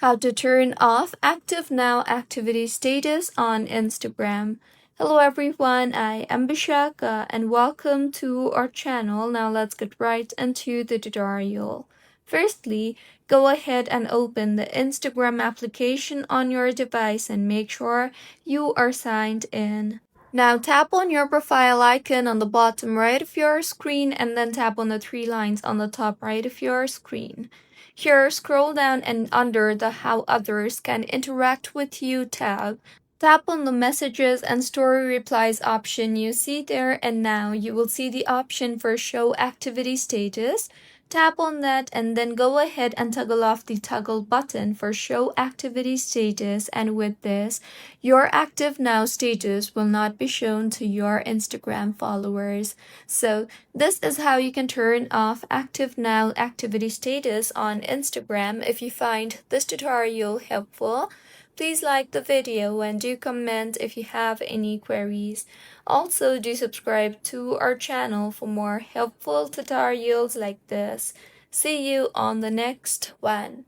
How to turn off Active Now activity status on Instagram. Hello everyone, I am Bishaka and welcome to our channel. Now let's get right into the tutorial. Firstly, go ahead and open the Instagram application on your device and make sure you are signed in. Now tap on your profile icon on the bottom right of your screen and then tap on the three lines on the top right of your screen. Here, scroll down and under the How Others Can Interact with You tab, tap on the Messages and Story Replies option you see there, and now you will see the option for Show Activity Status. Tap on that and then go ahead and toggle off the toggle button for Show Activity Status, and with this, your Active Now status will not be shown to your Instagram followers. So this is how you can turn off Active Now activity status on Instagram. If you find this tutorial helpful, please like the video and do comment if you have any queries. Also, do subscribe to our channel for more helpful tutorials like this. See you on the next one.